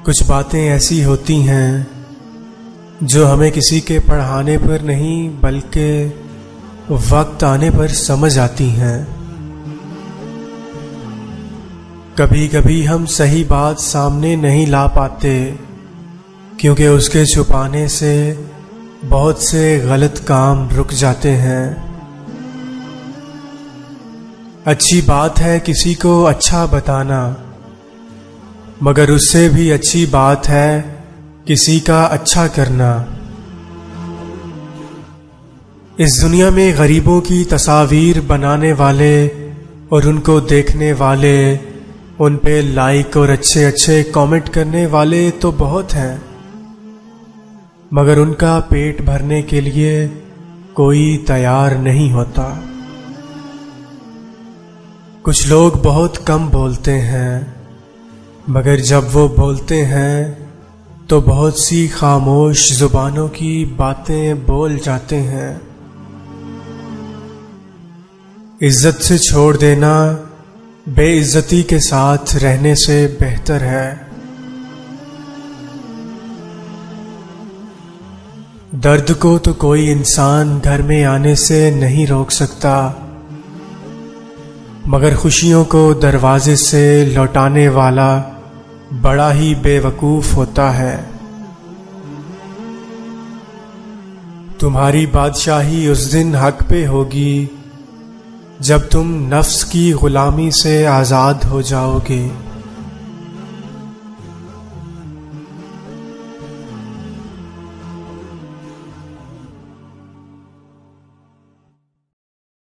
कुछ बातें ऐसी होती हैं जो हमें किसी के पढ़ाने पर नहीं बल्कि वक्त आने पर समझ आती हैं। कभी कभी हम सही बात सामने नहीं ला पाते क्योंकि उसके छुपाने से बहुत से गलत काम रुक जाते हैं। अच्छी बात है किसी को अच्छा बताना, मगर उससे भी अच्छी बात है किसी का अच्छा करना। इस दुनिया में गरीबों की तस्वीर बनाने वाले और उनको देखने वाले, उन पे लाइक और अच्छे अच्छे कमेंट करने वाले तो बहुत हैं, मगर उनका पेट भरने के लिए कोई तैयार नहीं होता। कुछ लोग बहुत कम बोलते हैं, मगर जब वो बोलते हैं तो बहुत सी खामोश जुबानों की बातें बोल जाते हैं। इज्जत से छोड़ देना बेइज्जती के साथ रहने से बेहतर है। दर्द को तो कोई इंसान घर में आने से नहीं रोक सकता, मगर खुशियों को दरवाजे से लौटाने वाला बड़ा ही बेवकूफ होता है। तुम्हारी बादशाही उस दिन हक पे होगी जब तुम नफ्स की गुलामी से आजाद हो जाओगे।